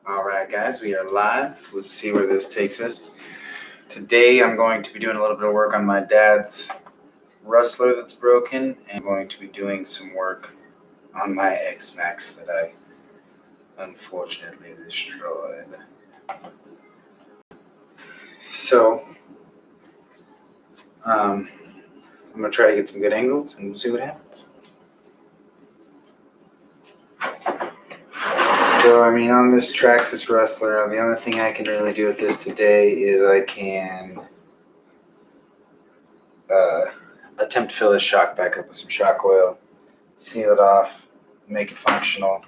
Alright guys, we are live. Let's see where this takes us. Today I'm going to be doing a little bit of work on my dad's rustler that's broken, and I'm going to be doing some work on my XMAXX that I unfortunately destroyed. So, I'm going to try to get some good angles and we'll see what happens. So, on this Traxxas rustler, the only thing I can really do with this today is I can attempt to fill this shock back up with some shock oil, seal it off, make it functional.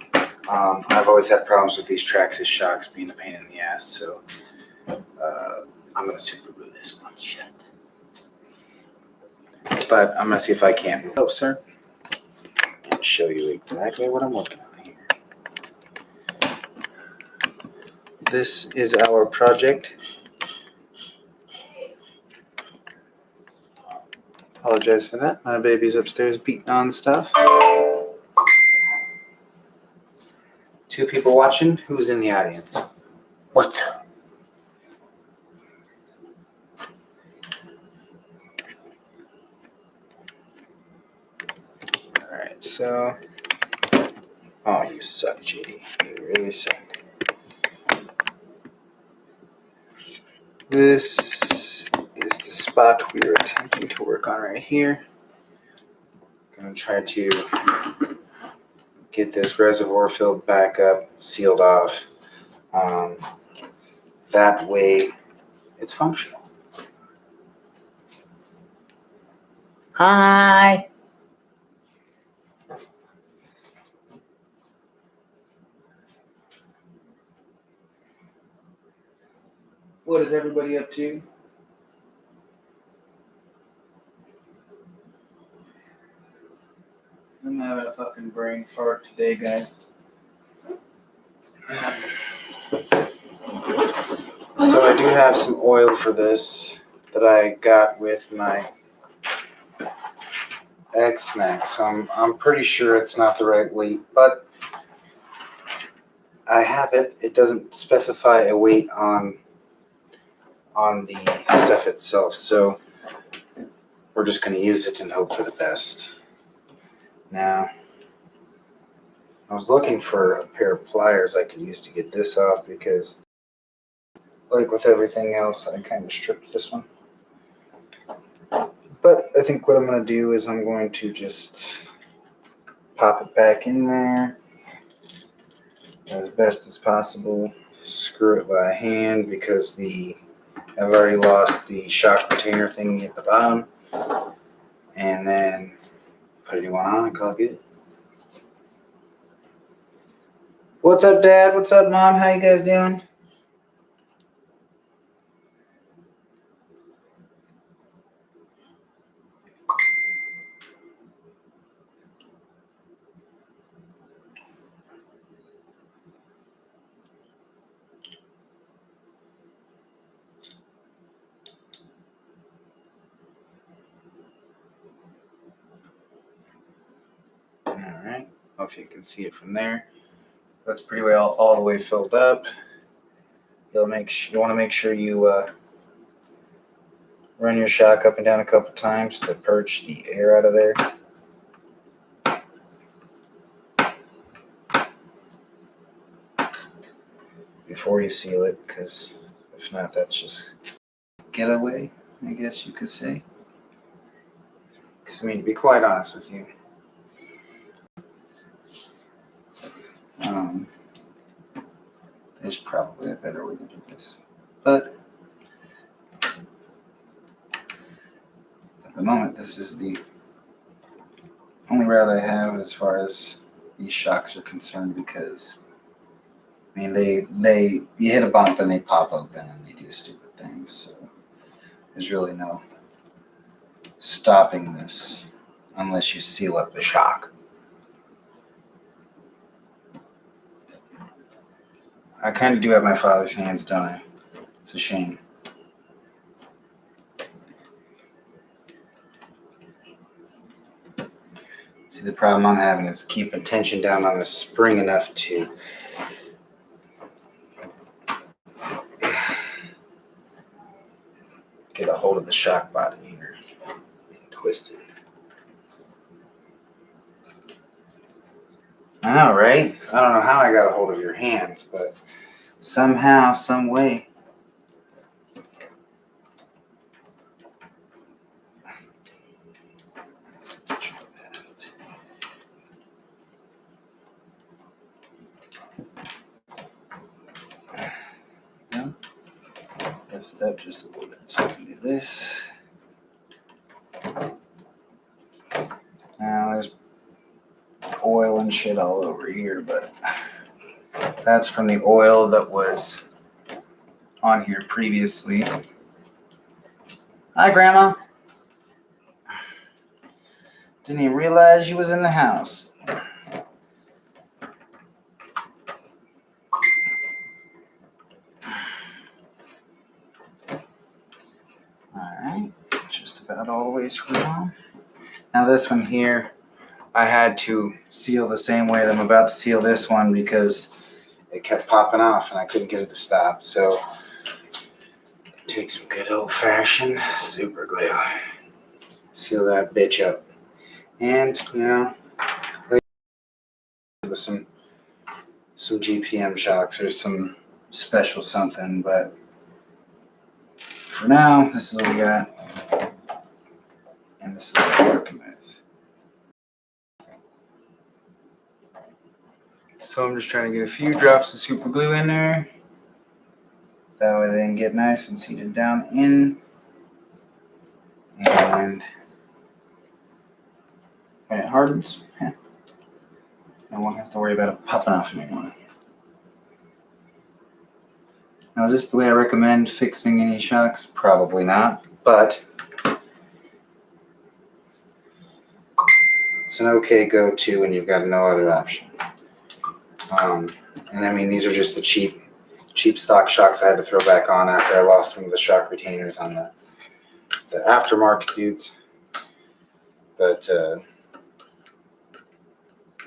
I've always had problems with these Traxxas shocks being a pain in the ass, so I'm going to super glue this one shut. But I'm going to see if I can move closer and show you exactly what I'm working on here. This is our project. Apologize for that. My baby's upstairs beating on stuff. 2 people watching. Who's in the audience? What's up? Alright, so... Oh, you suck, JD. You really suck. This is the spot we are attempting to work on right here. I'm going to try to get this reservoir filled back up, sealed off. That way it's functional. Hi! What is everybody up to? I'm having a fucking brain fart today, guys. So I do have some oil for this that I got with my XMAXX. So I'm pretty sure it's not the right weight, but I have it. It doesn't specify a weight on the stuff itself, so we're just going to use it and hope for the best. Now, I was looking for a pair of pliers I could use to get this off because, like with everything else, I kind of stripped this one. But I think what I'm going to do is I'm going to just pop it back in there as best as possible. Screw it by hand because I've already lost the shock retainer thing at the bottom. And then put a new one on and call it good. What's up, Dad? What's up, Mom? How you guys doing? Alright, hope you can see it from there. That's pretty well all the way filled up. You want to make sure you run your shock up and down a couple times to purge the air out of there. Before you seal it, because if not, that's just getaway, I guess you could say. Because, to be quite honest with you, there's probably a better way to do this. But at the moment, this is the only route I have as far as these shocks are concerned, because you hit a bump and they pop open and they do stupid things. So there's really no stopping this unless you seal up the shock. I kind of do have my father's hands, don't I? It's a shame. See, the problem I'm having is keeping tension down on the spring enough to get a hold of the shock body here and twist it. I know, right? I don't know how I got a hold of your hands, but somehow, some way. Lift it up just a little bit so we can do this. Now there's oil and shit all over here, but that's from the oil that was on here previously. Hi, Grandma. Didn't even realize you was in the house. Alright, just about all the way screwed on. Now this one here, I had to seal the same way that I'm about to seal this one because it kept popping off and I couldn't get it to stop. So take some good old-fashioned super glue. Seal that bitch up. And, you know, with some GPM shocks or some special something, but for now, this is what we got. And this is what we're working with. So I'm just trying to get a few drops of super glue in there. That way they can get nice and seated down in. And when it hardens, I won't have to worry about it popping off anymore. Now, is this the way I recommend fixing any shocks? Probably not, but it's an okay go-to when you've got no other option. And I mean, these are just the cheap stock shocks I had to throw back on after I lost one of the shock retainers on the aftermarket dudes. But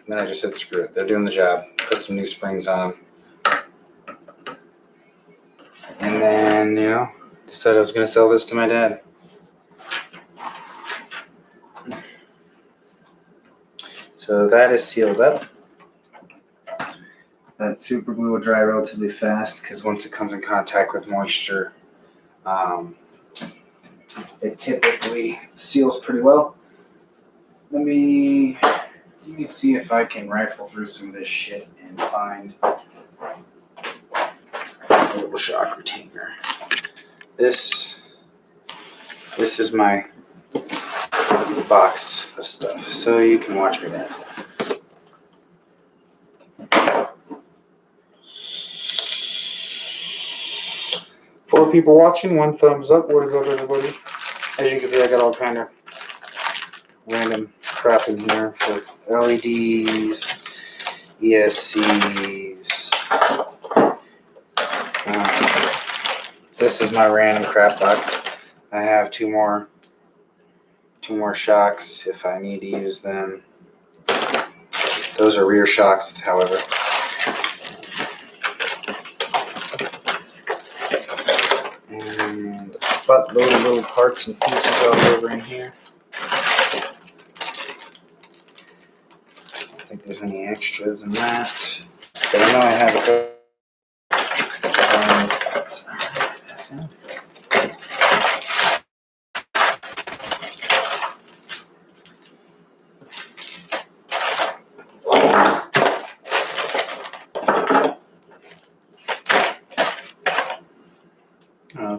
then I just said, screw it. They're doing the job. Put some new springs on them. And then, you know, decided I was going to sell this to my dad. So that is sealed up. That super glue will dry relatively fast because once it comes in contact with moisture, it typically seals pretty well. Let me see if I can rifle through some of this shit and find a little shock retainer. This is my box of stuff, so you can watch me rifle. Four people watching, one thumbs up. What is up, everybody? As you can see, I got all kind of random crap in here for LEDs, ESCs. This is my random crap box. I have two more shocks if I need to use them. Those are rear shocks, however. And a buttload of little parts and pieces all over in here. I don't think there's any extras in that. But I know I have a couple.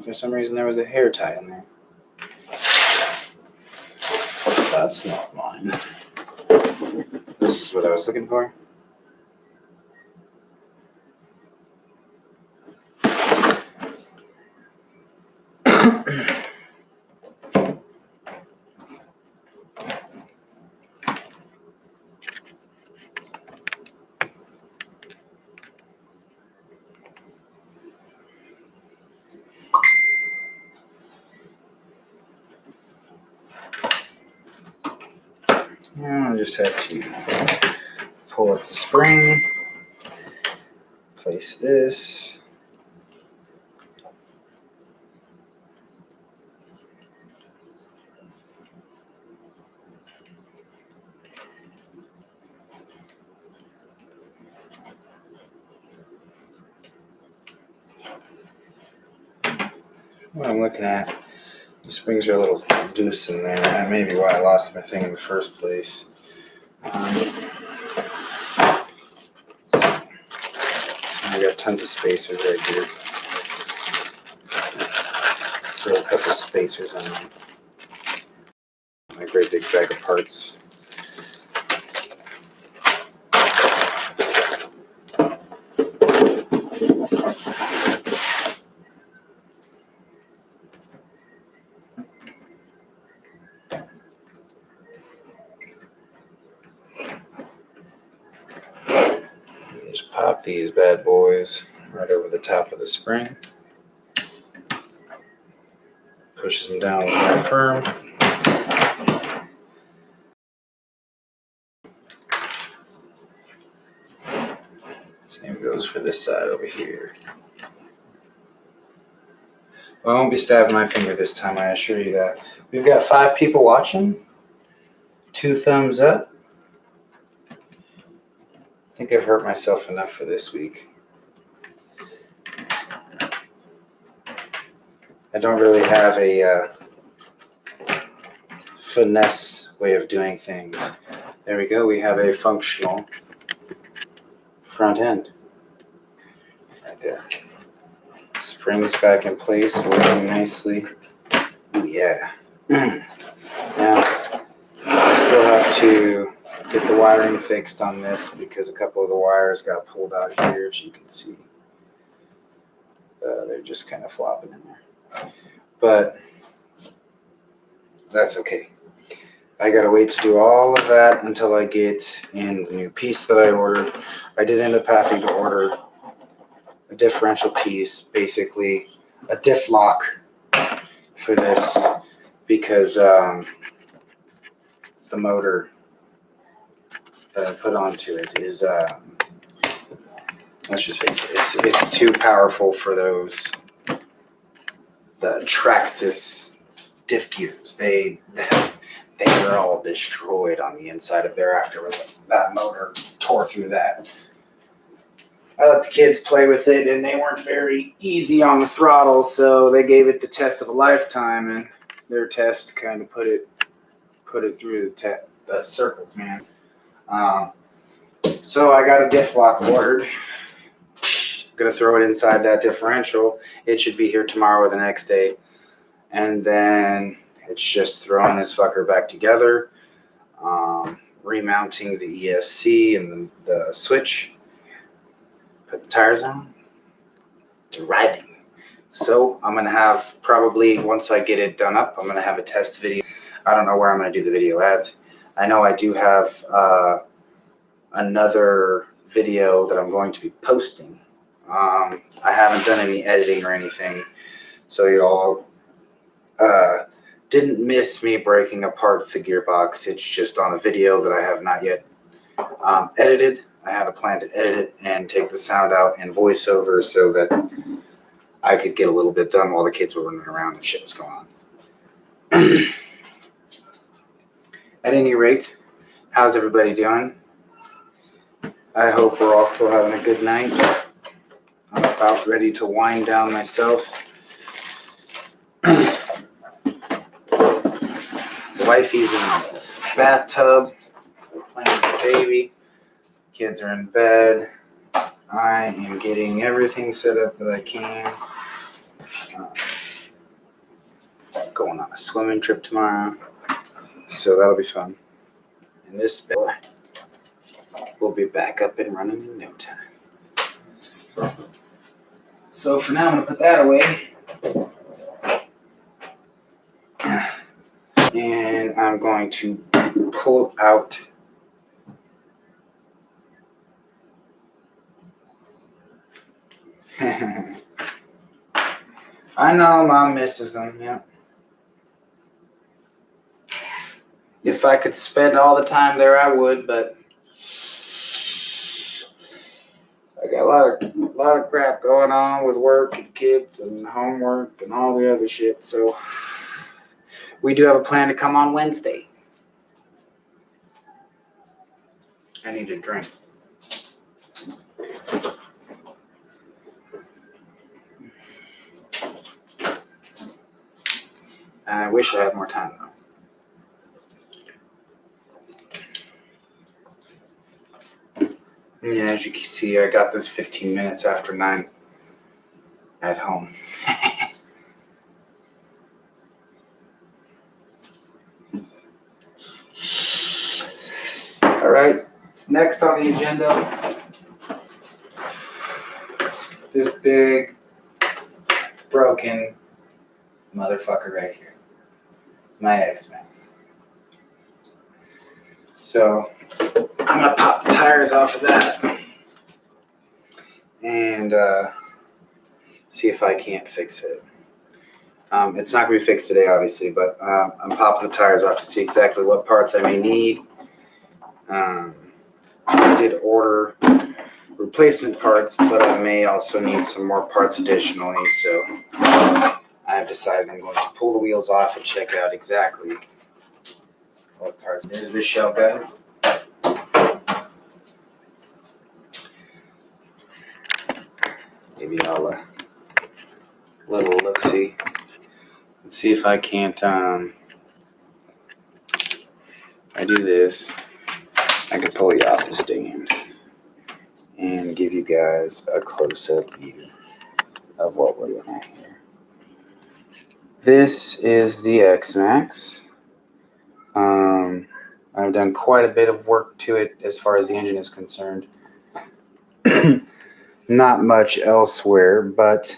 For some reason there was a hair tie in there. That's not mine. This is what I was looking for. Now I just have to pull up the spring, place this, what I'm looking at. The springs are a little loose in there. That may be why I lost my thing in the first place. I got tons of spacers right here. Throw a couple spacers on them. My great big bag of parts. Just pop these bad boys right over the top of the spring. Pushes them down with my firm. Same goes for this side over here. Well, I won't be stabbing my finger this time, I assure you that. We've got 5 people watching. 2 thumbs up. I think I've hurt myself enough for this week. I don't really have a finesse way of doing things. There we go. We have a functional front end right there. Springs back in place, working nicely. Ooh, yeah. Now, I still have to get the wiring fixed on this because a couple of the wires got pulled out here, as you can see. They're just kind of flopping in there. But that's okay. I gotta wait to do all of that until I get in the new piece that I ordered. I did end up having to order a differential piece, basically a diff lock for this, because the motor that I put onto it is, let's just face it, it's too powerful for the Traxxas diff gears. They were all destroyed on the inside of there after that motor tore through that. I let the kids play with it, and they weren't very easy on the throttle, so they gave it the test of a lifetime, and their test kind of put it through the circles, man. So I got a diff lock ordered. I'm gonna throw it inside that differential. It should be here tomorrow or the next day, and then it's just throwing this fucker back together, remounting the ESC and the switch. Put the tires on, driving. So I'm gonna have, probably once I get it done up, I'm gonna have a test video. I don't know where I'm gonna do the video at. I know I do have another video that I'm going to be posting. I haven't done any editing or anything, so y'all didn't miss me breaking apart the gearbox. It's just on a video that I have not yet edited. I have a plan to edit it and take the sound out and voiceover so that I could get a little bit done while the kids were running around and shit was going on. At any rate, how's everybody doing? I hope we're all still having a good night. I'm about ready to wind down myself. The wifey's in the bathtub. We're playing with the baby. Kids are in bed. I am getting everything set up that I can. Going on a swimming trip tomorrow, so that'll be fun. And this bed will be back up and running in no time. So for now, I'm going to put that away. And I'm going to pull out I know Mom misses them, yeah. If I could spend all the time there, I would, but I got a lot of crap going on with work and kids and homework and all the other shit, so we do have a plan to come on Wednesday. I need a drink. I wish I had more time though. Yeah, as you can see, I got this 15 minutes after 9 at home. All right, next on the agenda, this big broken motherfucker right here, my XMAXX. So I'm gonna pop the tires off of that and see if I can't fix it. It's not gonna be fixed today, obviously, but I'm popping the tires off to see exactly what parts I may need. I did order replacement parts, but I may also need some more parts additionally, so I've decided I'm going to pull the wheels off and check out exactly what parts. There's the shell, guys. Maybe I'll little look-see. Let's see if I can't, I do this, I can pull you off the stand and give you guys a close-up view of what we're looking at here. This is the XMAXX. I've done quite a bit of work to it as far as the engine is concerned. Not much elsewhere, but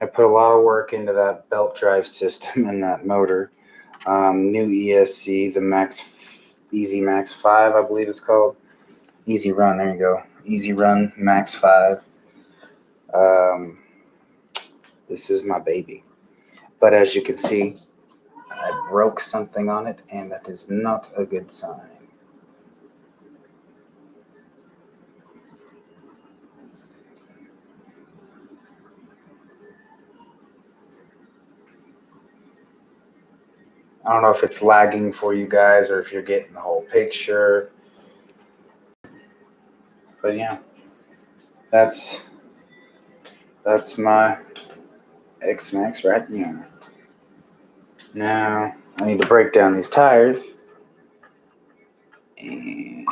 I put a lot of work into that belt drive system and that motor. New ESC, the Easy Max 5, I believe it's called. Easy Run, there you go. Easy Run Max 5. This is my baby. But as you can see, I broke something on it, and that is not a good sign. I don't know if it's lagging for you guys or if you're getting the whole picture. But yeah, that's my XMAXX right there. Now I need to break down these tires and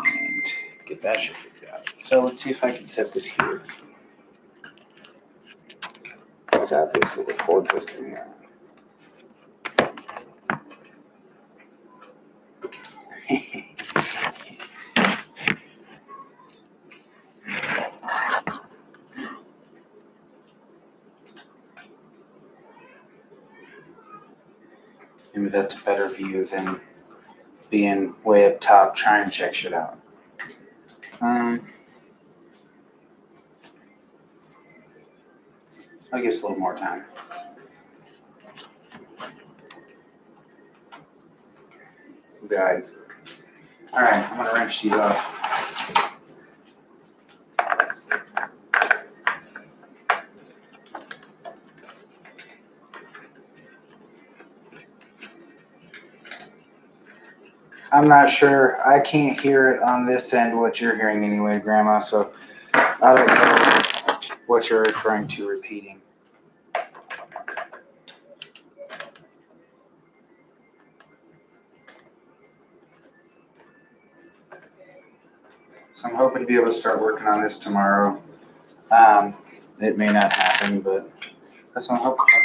get that shit figured out. So let's see if I can set this here without this little cord twisting here. Maybe that's a better view than being way up top trying to check shit out. I'll give us a little more time. Right. All right, I'm gonna wrench these off. I'm not sure. I can't hear it on this end, what you're hearing anyway, Grandma, so I don't know what you're referring to repeating. So I'm hoping to be able to start working on this tomorrow. It may not happen, but that's what I'm hoping for.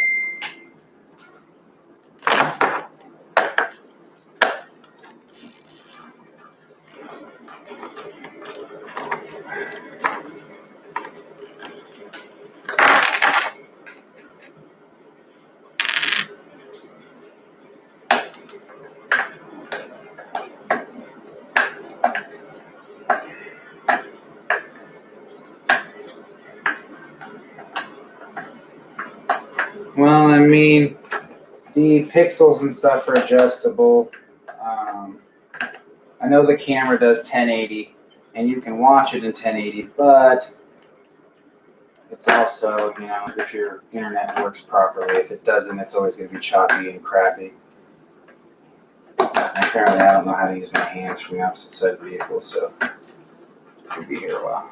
Well, I mean, the pixels and stuff are adjustable. I know the camera does 1080, and you can watch it in 1080, but it's also, you know, if your internet works properly. If it doesn't, it's always going to be choppy and crappy. And apparently, I don't know how to use my hands from the opposite side of the vehicle, so I'll be here a while.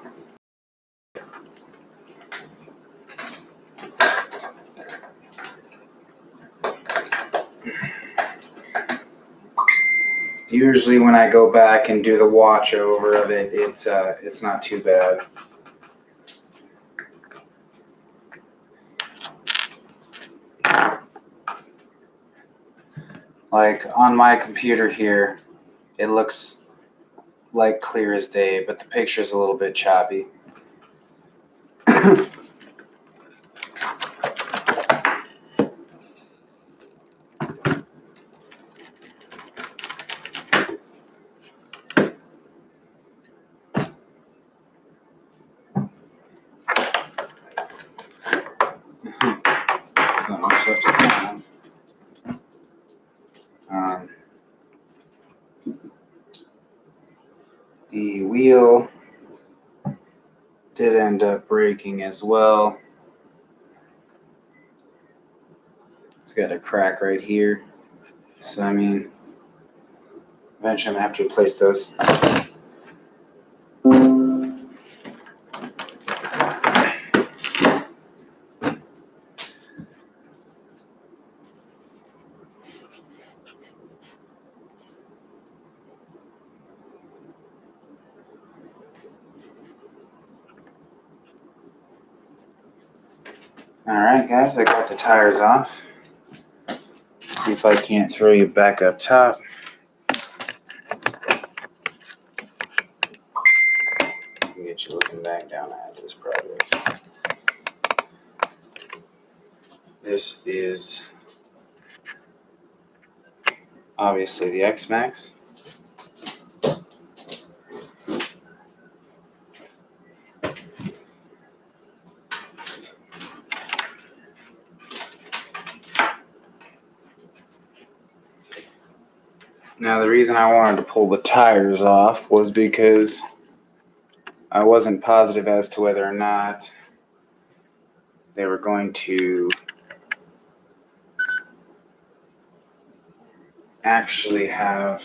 Usually when I go back and do the watch over of it, it's not too bad. Like on my computer here, it looks like clear as day, but the picture's a little bit choppy. The wheel did end up breaking as well. It's got a crack right here. So, I mean, eventually I'm going to have to replace those. Alright guys, I got the tires off. See if I can't throw you back up top. Get you looking back down at this project. This is obviously the XMAXX. Now the reason I wanted to pull the tires off was because I wasn't positive as to whether or not they were going to actually have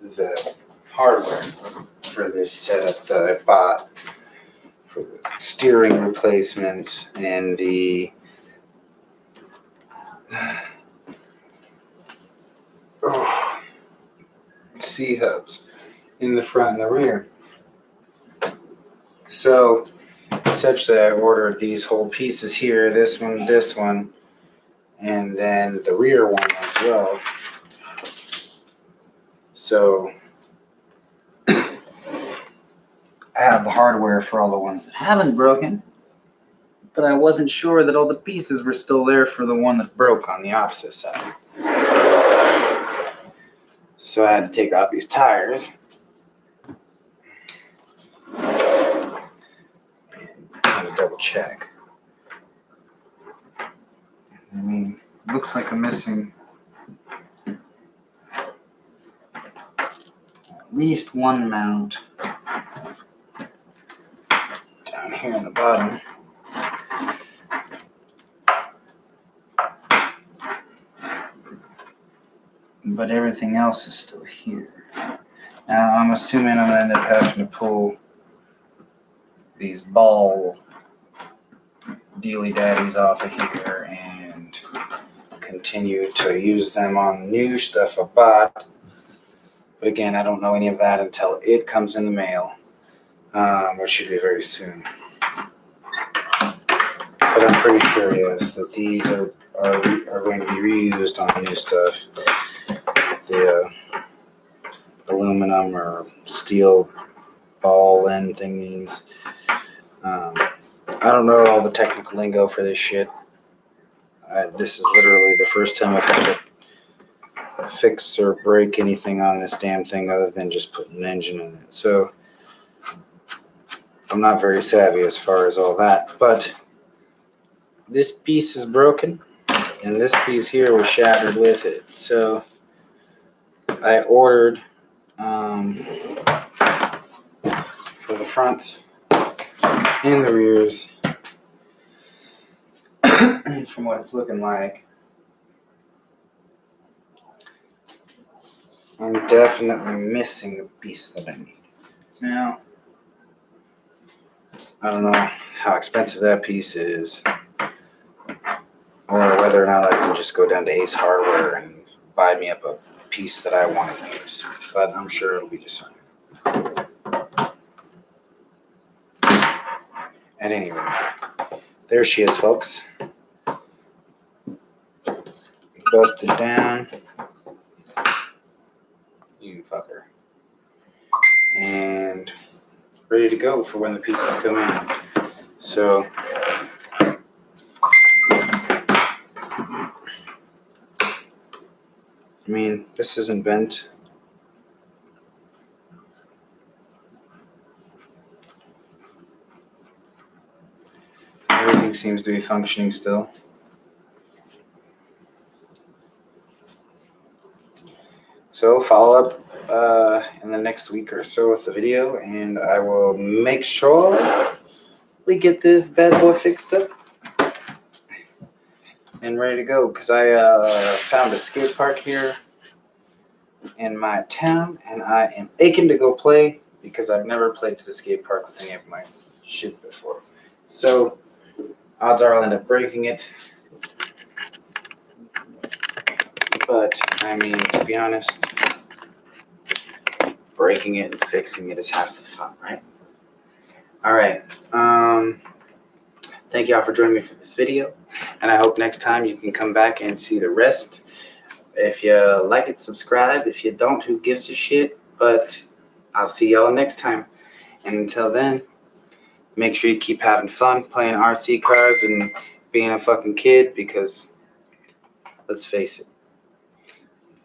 the hardware for this setup that I bought for the steering replacements and the C-hubs in the front and the rear. So essentially I ordered these whole pieces here, this one, and then the rear one as well. So I have the hardware for all the ones that haven't broken, but I wasn't sure that all the pieces were still there for the one that broke on the opposite side. So I had to take out these tires and kind of double check. I mean, it looks like I'm missing at least one mount down here in the bottom. But everything else is still here. Now I'm assuming I'm going to end up having to pull these ball dealy daddies off of here and continue to use them on new stuff I bought. But again, I don't know any of that until it comes in the mail, which should be very soon. But I'm pretty sure, yes, that these are going to be reused on new stuff. The aluminum or steel ball end thingies. I don't know all the technical lingo for this shit. This is literally the first time I've had to fix or break anything on this damn thing other than just putting an engine in it. So I'm not very savvy as far as all that. But this piece is broken, and this piece here was shattered with it. So I ordered for the fronts and the rears. And from what it's looking like, I'm definitely missing a piece that I need. Now, I don't know how expensive that piece is, or whether or not I can just go down to Ace Hardware and buy me up a piece that I want to use, but I'm sure it'll be just fine. At any rate, there she is, folks. Busted down. You fucker. And ready to go for when the pieces come in. So I mean, this isn't bent. Everything seems to be functioning still. So follow up in the next week or so with the video, and I will make sure we get this bad boy fixed up and ready to go. Because I found a skate park here in my town, and I am aching to go play because I've never played to the skate park with any of my shit before. So odds are I'll end up breaking it. But I mean, to be honest, breaking it and fixing it is half the fun, right? All right. Thank y'all for joining me for this video, and I hope next time you can come back and see the rest. If you like it, subscribe. If you don't, who gives a shit? But I'll see y'all next time. And until then, make sure you keep having fun playing RC cars and being a fucking kid, because let's face it,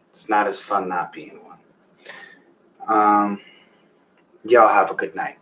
it's not as fun not being one. Y'all have a good night.